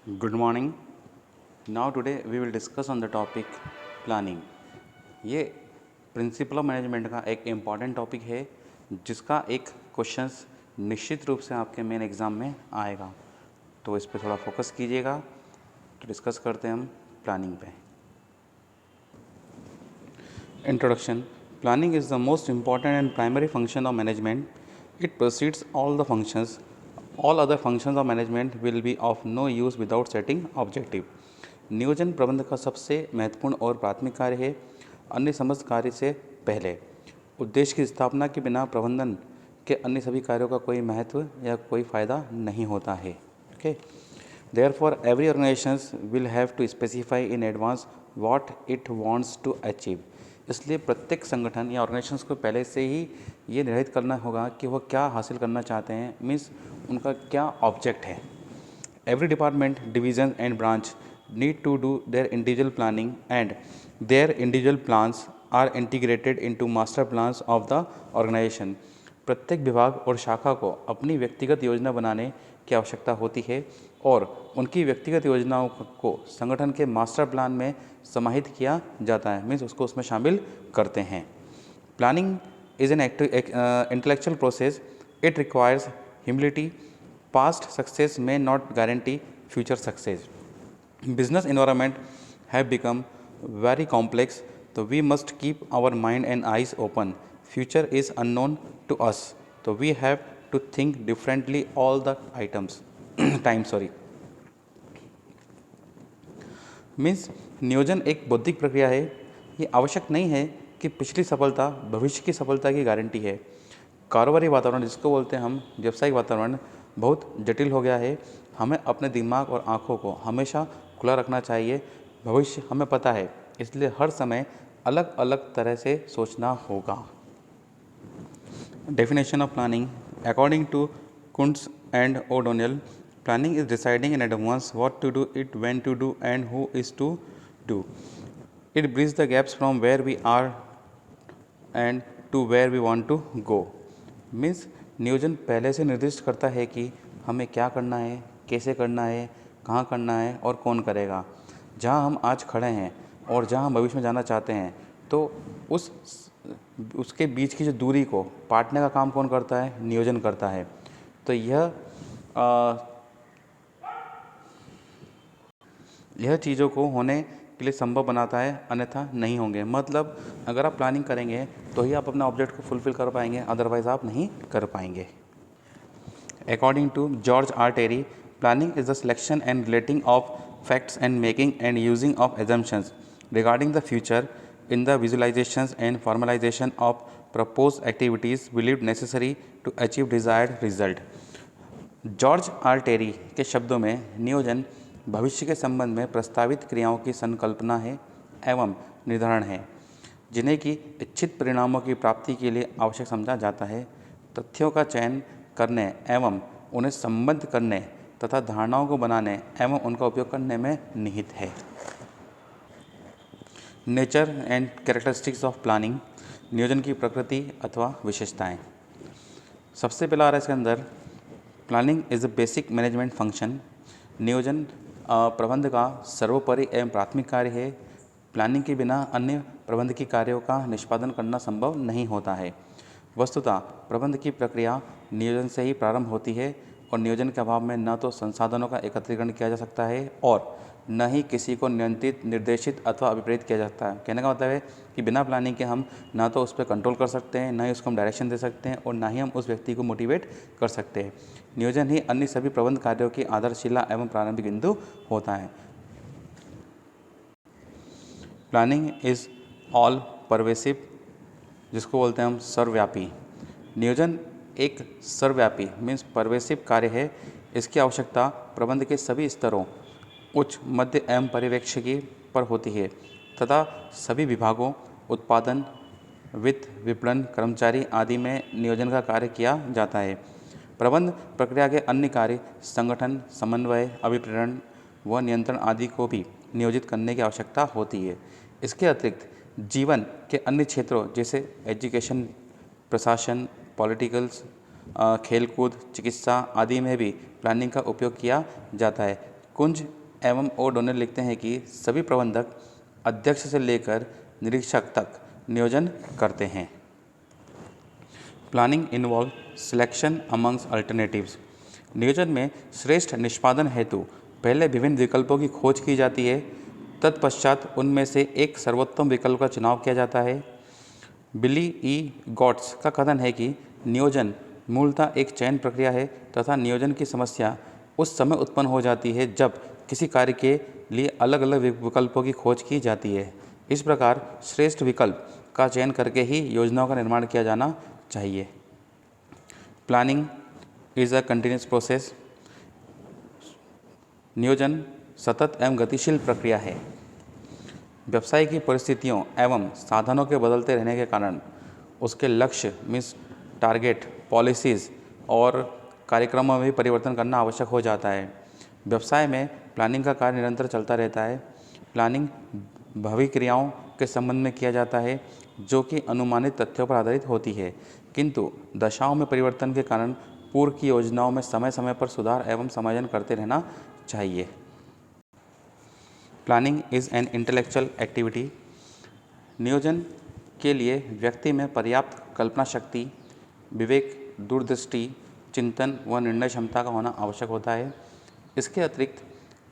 Good morning. Now today we will discuss on the topic planning. ये principle of management का एक important topic है जिसका एक क्वेश्चंस निश्चित रूप से आपके मेन एग्ज़ाम में आएगा, तो इस पे थोड़ा फोकस कीजिएगा। तो डिस्कस करते हैं हम प्लानिंग पे। Introduction. Planning is the most important and primary function of management. It proceeds all the functions. All other functions of management will be of no use without setting objective. नियोजन प्रबंध का सबसे महत्वपूर्ण और प्राथमिक कार्य है, अन्य समस्त कार्य से पहले। उद्देश्य की स्थापना के बिना प्रबंधन के अन्य सभी कार्यों का कोई महत्व या कोई फायदा नहीं होता है। Okay, therefore every organisation will have to specify in advance what it wants to achieve. इसलिए प्रत्येक संगठन या ऑर्गेनाइजेशंस को पहले से ही ये निर्धारित करना होगा कि वह क्या हासिल करना चाहते हैं, मीन्स उनका क्या ऑब्जेक्ट है. Every department, division and branch need to do their individual planning and their individual plans are integrated into master plans of the organisation. प्रत्येक विभाग और शाखा को अपनी व्यक्तिगत योजना बनाने की आवश्यकता होती है और उनकी व्यक्तिगत योजनाओं को संगठन के मास्टर प्लान में समाहित किया जाता है, मीन्स उसको उसमें शामिल करते हैं. Planning is an intellectual process. It requires humility. Past success may not guarantee future success. Business environment have become very complex, so we must keep our mind and eyes open. Future is unknown to us, so we have to think differently all the time. Means नियोजन एक बौद्धिक प्रक्रिया है. ये आवश्यक नहीं है कि पिछली सफलता भविष्य की सफलता की गारंटी है. कारोबारी वातावरण, जिसको बोलते हैं हम व्यावसायिक वातावरण, बहुत जटिल हो गया है. हमें अपने दिमाग और आँखों को हमेशा खुला रखना चाहिए. भविष्य हमें पता है, इसलिए हर समय अलग अलग तरह से सोचना होगा. Definition of planning. According to Koontz and O'Donnell, planning is deciding in advance what to do, it when to do, and who is to do. It bridges the gaps from where we are and to where we want to go. Means नियोजन पहले से निर्दिष्ट करता है कि हमें क्या करना है, कैसे करना है, कहाँ करना है और कौन करेगा. जहाँ हम आज खड़े हैं और जहाँ हम भविष्य में जाना चाहते हैं, तो उसके बीच की जो दूरी को पाटने का काम कौन करता है? नियोजन करता है. तो यह चीज़ों को होने के लिए संभव बनाता है, अन्यथा नहीं होंगे. मतलब अगर आप प्लानिंग करेंगे तो ही आप अपना ऑब्जेक्ट को फुलफिल कर पाएंगे, अदरवाइज आप नहीं कर पाएंगे. According to George R Terry, planning is the selection and relating of facts and making and using of assumptions regarding the future in the visualizations and formalization of propose activities believed necessary to achieve desired result. George R Terry के शब्दों में नियोजन भविष्य के संबंध में प्रस्तावित क्रियाओं की संकल्पना है एवं निर्धारण है, जिन्हें कि इच्छित परिणामों की प्राप्ति के लिए आवश्यक समझा जाता है. तथ्यों का चयन करने एवं उन्हें संबद्ध करने तथा धारणाओं को बनाने एवं उनका उपयोग करने में निहित है. Nature and characteristics of planning. नियोजन की प्रकृति अथवा विशेषताएं. सबसे पहला आ रहा है इसके अंदर, planning is a basic management function. नियोजन प्रबंध का सर्वोपरि एवं प्राथमिक कार्य है. प्लानिंग के बिना अन्य प्रबंध के कार्यों का निष्पादन करना संभव नहीं होता है. वस्तुतः प्रबंध की प्रक्रिया नियोजन से ही प्रारंभ होती है और नियोजन के अभाव में न तो संसाधनों का एकत्रीकरण किया जा सकता है और न ही किसी को नियंत्रित, निर्देशित अथवा अभिप्रेरित किया जा सकता है. कहने का मतलब है कि बिना प्लानिंग के हम ना तो उस पर कंट्रोल कर सकते हैं, ना ही उसको हम डायरेक्शन दे सकते हैं और ना ही हम उस व्यक्ति को मोटिवेट कर सकते हैं. नियोजन ही अन्य सभी प्रबंध कार्यों की आधारशिला एवं प्रारंभिक बिंदु होता है. प्लानिंग इज ऑल परवेसिव, जिसको बोलते हैं हम सर्वव्यापी. नियोजन एक सर्वव्यापी मीन्स परवेसिव कार्य है. इसकी आवश्यकता प्रबंध के सभी स्तरों, उच्च, मध्य एवं पर्यवेक्षकी पर होती है तथा सभी विभागों, उत्पादन, वित्त, विपणन, कर्मचारी आदि में नियोजन का कार्य किया जाता है. प्रबंध प्रक्रिया के अन्य कार्य, संगठन, समन्वय, अभिप्रेरण व नियंत्रण आदि को भी नियोजित करने की आवश्यकता होती है. इसके अतिरिक्त जीवन के अन्य क्षेत्रों जैसे एजुकेशन, प्रशासन, पॉलिटिकल्स, खेलकूद, चिकित्सा आदि में भी प्लानिंग का उपयोग किया जाता है. कुंज एवं ओडोनेल लिखते हैं कि सभी प्रबंधक अध्यक्ष से लेकर निरीक्षक तक नियोजन करते हैं। Planning involve selection amongst alternatives. नियोजन में श्रेष्ठ निष्पादन हेतु पहले विभिन्न विकल्पों की खोज की जाती है, तत्पश्चात उनमें से एक सर्वोत्तम विकल्प का चुनाव किया जाता है। बिली ई गॉट्स का कथन है कि नियोजन मूलतः एक चयन प्रक्रिया है तथा नियोजन की समस्या उस समय उत्पन्न हो जाती है जब किसी कार्य के लिए अलग अलग विकल्पों की खोज की जाती है। इस प्रकार श्रेष्ठ विकल्प का चयन करके ही योजनाओं का निर्माण किया जाना चाहिए। Planning is a continuous process. नियोजन सतत एवं गतिशील प्रक्रिया है। व्यवसाय की परिस्थितियों एवं साधनों के बदलते रहने के कारण उसके लक्ष्य मीन्स टारगेट, पॉलिसीज़ और कार्यक्रमों में भी परिवर्तन करना आवश्यक हो जाता है। व्यवसाय में प्लानिंग का कार्य निरंतर चलता रहता है। प्लानिंग भावी क्रियाओं के संबंध में किया जाता है जो कि अनुमानित तथ्यों पर आधारित होती है, किंतु दशाओं में परिवर्तन के कारण पूर्व की योजनाओं में समय समय पर सुधार एवं समायोजन करते रहना चाहिए। Planning is an intellectual activity. नियोजन के लिए व्यक्ति में पर्याप्त कल्पना शक्ति, विवेक, दूरदृष्टि, चिंतन व निर्णय क्षमता का होना आवश्यक होता है। इसके अतिरिक्त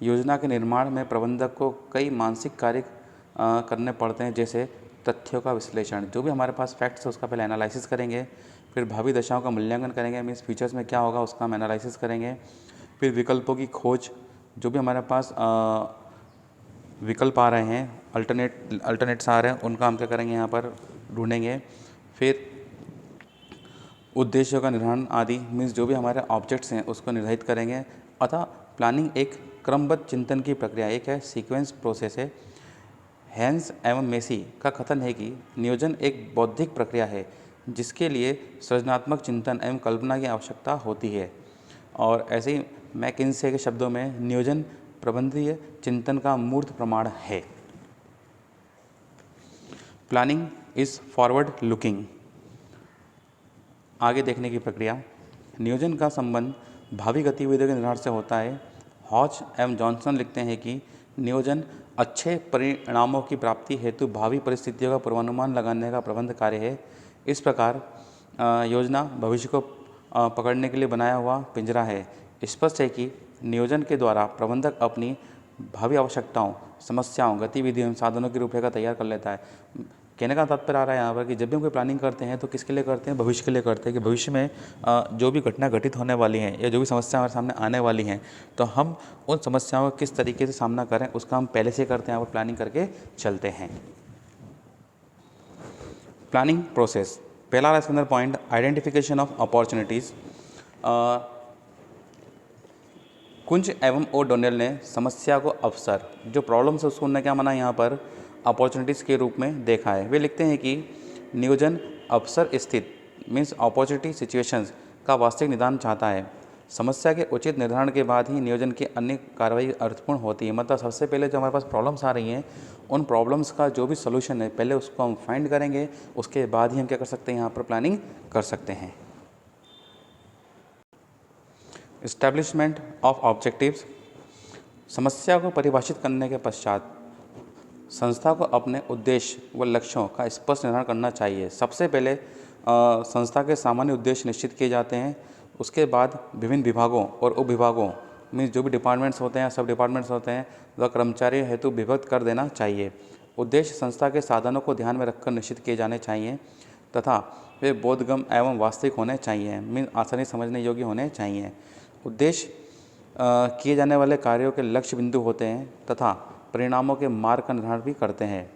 योजना के निर्माण में प्रबंधक को कई मानसिक कार्य करने पड़ते हैं, जैसे तथ्यों का विश्लेषण, जो भी हमारे पास फैक्ट्स है उसका पहले एनालिसिस करेंगे, फिर भावी दशाओं का मूल्यांकन करेंगे, मीन्स फ्यूचर्स में क्या होगा उसका हम एनालिसिस करेंगे, फिर विकल्पों की खोज, जो भी हमारे पास विकल्प आ रहे हैं, अल्टरनेट्स आ रहे हैं, उनका हम क्या करेंगे यहाँ पर ढूंढेंगे, फिर उद्देश्यों का निर्धारण आदि, मीन्स जो भी हमारे ऑब्जेक्ट्स हैं उसको निर्धारित करेंगे। अतः प्लानिंग एक क्रमबद्ध चिंतन की प्रक्रिया, एक है सीक्वेंस प्रोसेस है। हैंस एवं मेसी का कथन है कि नियोजन एक बौद्धिक प्रक्रिया है जिसके लिए सृजनात्मक चिंतन एवं कल्पना की आवश्यकता होती है। और ऐसे ही मैकिन्से के शब्दों में नियोजन प्रबंधीय चिंतन का मूर्त प्रमाण है। प्लानिंग इज फॉरवर्ड लुकिंग, आगे देखने की प्रक्रिया। नियोजन का संबंध भावी गतिविधियों के निर्धारण से होता है। हॉच एवं जॉनसन लिखते हैं कि नियोजन अच्छे परिणामों की प्राप्ति हेतु भावी परिस्थितियों का पूर्वानुमान लगाने का प्रबंध कार्य है। इस प्रकार योजना भविष्य को पकड़ने के लिए बनाया हुआ पिंजरा है। स्पष्ट है कि नियोजन के द्वारा प्रबंधक अपनी भावी आवश्यकताओं, समस्याओं, गतिविधियों, साधनों की रूपरेखा तैयार कर लेता है। कहने का तात्पर्य आ रहा है यहाँ पर कि जब भी हम कोई प्लानिंग करते हैं तो किसके लिए करते हैं, भविष्य के लिए करते हैं, कि भविष्य में जो भी घटना घटित होने वाली हैं या जो भी समस्या हमारे सामने आने वाली हैं तो हम उन समस्याओं का किस तरीके से सामना करें उसका हम पहले से करते हैं, और प्लानिंग करके चलते हैं। प्लानिंग प्रोसेस, पहला रहा इसके अंदर पॉइंट आइडेंटिफिकेशन ऑफ अपॉर्चुनिटीज़। कुंज एवं ओडोनेल ने समस्या को अवसर, जो प्रॉब्लम्स है उसको उन्होंने क्या माना यहाँ पर अपॉर्चुनिटीज़ के रूप में देखा है। वे लिखते हैं कि नियोजन अवसर स्थित मीन्स अपॉर्चुनिटी सिचुएशंस का वास्तविक निदान चाहता है। समस्या के उचित निर्धारण के बाद ही नियोजन की अन्य कार्रवाई अर्थपूर्ण होती है। मतलब सबसे पहले जो हमारे पास प्रॉब्लम्स आ रही हैं उन प्रॉब्लम्स का जो भी सोल्यूशन है पहले उसको हम फाइंड करेंगे, उसके बाद ही हम क्या कर सकते हैं, यहाँ पर प्लानिंग कर सकते हैं। इस्टेब्लिशमेंट ऑफ ऑब्जेक्टिव्स, समस्या को परिभाषित करने के पश्चात संस्था को अपने उद्देश्य व लक्ष्यों का स्पष्ट निर्धारण करना चाहिए। सबसे पहले संस्था के सामान्य उद्देश्य निश्चित किए जाते हैं, उसके बाद विभिन्न विभागों और उप विभागों मीन्स जो भी डिपार्टमेंट्स होते हैं, सब डिपार्टमेंट्स होते हैं, वह कर्मचारियों हेतु विभक्त कर देना चाहिए। उद्देश्य संस्था के साधनों को ध्यान में रखकर निश्चित किए जाने चाहिए तथा वे बोधगम्य एवं वास्तविक होने चाहिए, मीन्स आसानी समझने योग्य होने चाहिए। उद्देश्य किए जाने वाले कार्यों के लक्ष्य बिंदु होते हैं तथा परिणामों के मार्ग का निर्धारण भी करते हैं।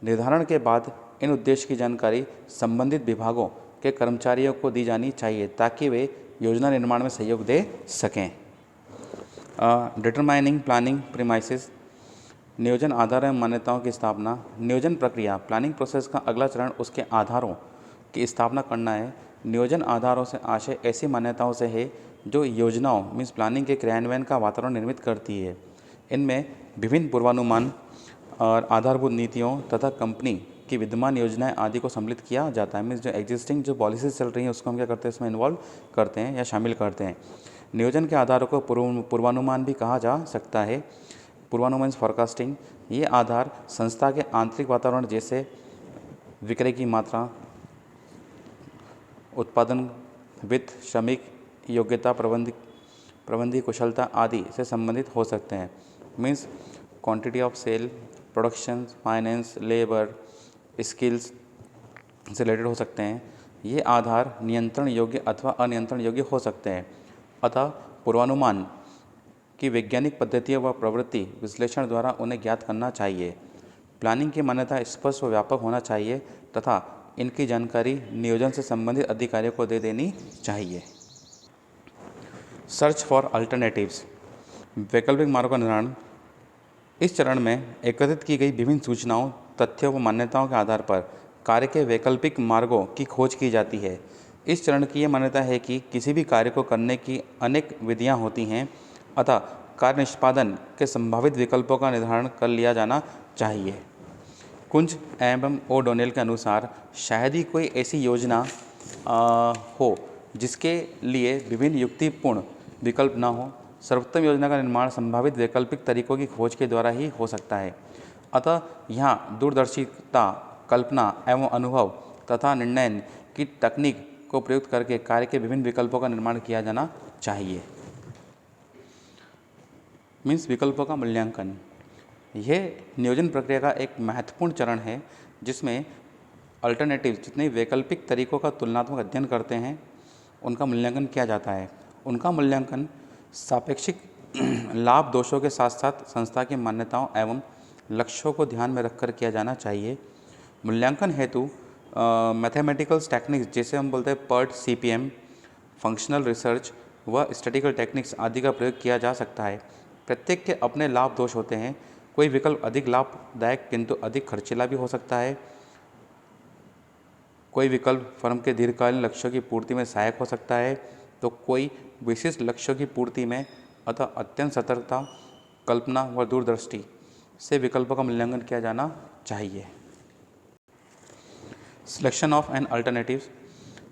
निर्धारण के बाद इन उद्देश्य की जानकारी संबंधित विभागों के कर्मचारियों को दी जानी चाहिए ताकि वे योजना निर्माण में सहयोग दे सकें। डिटरमाइनिंग प्लानिंग प्रीमाइसेस, नियोजन आधार एवं मान्यताओं की स्थापना। नियोजन प्रक्रिया प्लानिंग प्रोसेस का अगला चरण उसके आधारों की स्थापना करना है। नियोजन आधारों से आशय ऐसी मान्यताओं से है जो योजनाओं मीन्स प्लानिंग के क्रियान्वयन का वातावरण निर्मित करती है। इनमें विभिन्न पूर्वानुमान और आधारभूत नीतियों तथा कंपनी की विद्यमान योजनाएं आदि को सम्मिलित किया जाता है। मीन्स जो एग्जिस्टिंग जो पॉलिसीज चल रही हैं उसको हम क्या करते हैं, इसमें इन्वॉल्व करते हैं या शामिल करते हैं। नियोजन के आधारों को पूर्वानुमान भी कहा जा सकता है। पूर्वानुमान फोरकास्टिंग, ये आधार संस्था के आंतरिक वातावरण जैसे विक्रय की मात्रा, उत्पादन, वित्त, श्रमिक योग्यता, प्रबंधकीय कुशलता आदि से संबंधित हो सकते हैं। Means quantity of sale, production, finance, labour, skills से रिलेटेड हो सकते हैं। ये आधार नियंत्रण योग्य अथवा अनियंत्रण योग्य हो सकते हैं। अतः पूर्वानुमान की वैज्ञानिक पद्धतियों व प्रवृत्ति विश्लेषण द्वारा उन्हें ज्ञात करना चाहिए। प्लानिंग की मान्यता स्पष्ट व व्यापक होना चाहिए तथा इनकी जानकारी नियोजन से संबंधित अधिकारियों को दे देनी चाहिए। सर्च फॉर अल्टरनेटिव्स, वैकल्पिक मार्गों का निर्माण। इस चरण में एकत्रित की गई विभिन्न सूचनाओं, तथ्यों व मान्यताओं के आधार पर कार्य के वैकल्पिक मार्गों की खोज की जाती है। इस चरण की यह मान्यता है कि किसी भी कार्य को करने की अनेक विधियां होती हैं, अतः कार्य निष्पादन के संभावित विकल्पों का निर्धारण कर लिया जाना चाहिए। कुंज एवं ओडोनेल के अनुसार शायद ही कोई ऐसी योजना हो जिसके लिए विभिन्न युक्तिपूर्ण विकल्प न हो। सर्वोत्तम योजना का निर्माण संभावित वैकल्पिक तरीकों की खोज के द्वारा ही हो सकता है। अतः यहाँ दूरदर्शिता, कल्पना एवं अनुभव तथा निर्णय की तकनीक को प्रयुक्त करके कार्य के विभिन्न विकल्पों का निर्माण किया जाना चाहिए। मीन्स विकल्पों का मूल्यांकन, यह नियोजन प्रक्रिया का एक महत्वपूर्ण चरण है जिसमें अल्टरनेटिव जितने वैकल्पिक तरीकों का तुलनात्मक अध्ययन करते हैं उनका मूल्यांकन किया जाता है। उनका मूल्यांकन सापेक्षिक लाभ दोषों के साथ साथ संस्था की मान्यताओं एवं लक्ष्यों को ध्यान में रखकर किया जाना चाहिए। मूल्यांकन हेतु मैथमेटिकल टेक्निक्स जैसे हम बोलते हैं PERT, CPM, फंक्शनल रिसर्च व स्टैटिस्टिकल टेक्निक्स आदि का प्रयोग किया जा सकता है। प्रत्येक के अपने लाभ दोष होते हैं। कोई विकल्प अधिक लाभदायक किंतु अधिक खर्चीला भी हो सकता है। कोई विकल्प फर्म के दीर्घकालीन लक्ष्यों की पूर्ति में सहायक हो सकता है, तो कोई विशिष्ट लक्ष्यों की पूर्ति में अतः अत्यंत सतर्कता, कल्पना व दूरदृष्टि से विकल्पों का मूल्यांकन किया जाना चाहिए। सिलेक्शन ऑफ एन अल्टरनेटिव्स,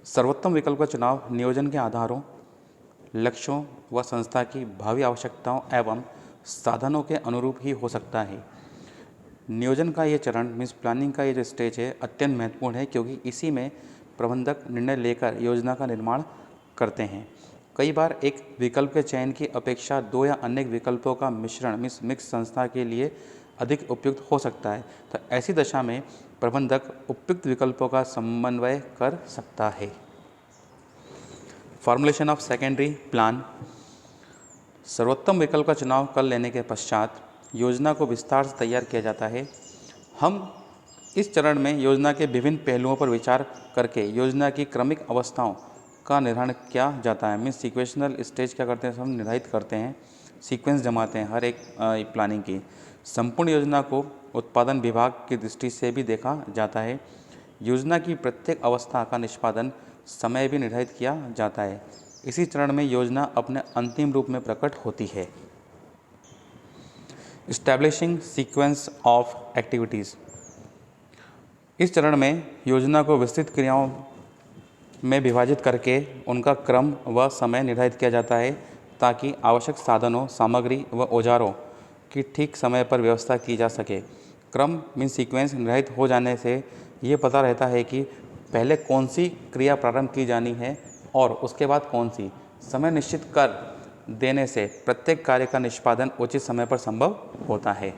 सर्वोत्तम विकल्प का चुनाव नियोजन के आधारों, लक्ष्यों व संस्था की भावी आवश्यकताओं एवं साधनों के अनुरूप ही हो सकता है। नियोजन का ये चरण मीन्स प्लानिंग का ये जो स्टेज है अत्यंत महत्वपूर्ण है, क्योंकि इसी में प्रबंधक निर्णय लेकर योजना का निर्माण करते हैं। कई बार एक विकल्प के चयन की अपेक्षा दो या अनेक विकल्पों का मिश्रण मीन्स मिक्स संस्था के लिए अधिक उपयुक्त हो सकता है। तो ऐसी दशा में प्रबंधक उपयुक्त विकल्पों का समन्वय कर सकता है। फॉर्मुलेशन ऑफ सेकेंडरी प्लान, सर्वोत्तम विकल्प का चुनाव कर लेने के पश्चात योजना को विस्तार से तैयार किया जाता है। हम इस चरण में योजना के विभिन्न पहलुओं पर विचार करके योजना की क्रमिक अवस्थाओं का निर्धारण किया जाता है। मीन्स सीक्वेंशनल स्टेज क्या करते हैं, हम निर्धारित करते हैं, सीक्वेंस जमाते हैं हर एक प्लानिंग की। संपूर्ण योजना को उत्पादन विभाग की दृष्टि से भी देखा जाता है। योजना की प्रत्येक अवस्था का निष्पादन समय भी निर्धारित किया जाता है। इसी चरण में योजना अपने अंतिम रूप में प्रकट होती है। इस्टेब्लिशिंग सीक्वेंस ऑफ एक्टिविटीज़, इस चरण में योजना को विस्तृत क्रियाओं में विभाजित करके उनका क्रम व समय निर्धारित किया जाता है, ताकि आवश्यक साधनों, सामग्री व औजारों की ठीक समय पर व्यवस्था की जा सके। क्रम मीन सीक्वेंस निर्धारित हो जाने से ये पता रहता है कि पहले कौन सी क्रिया प्रारंभ की जानी है और उसके बाद कौन सी। समय निश्चित कर देने से प्रत्येक कार्य का निष्पादन उचित समय पर संभव होता है।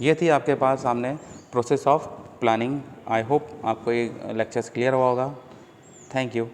ये थी आपके पास सामने process of planning. I hope आपको ये लेक्चर्स क्लियर हुआ होगा। Thank you.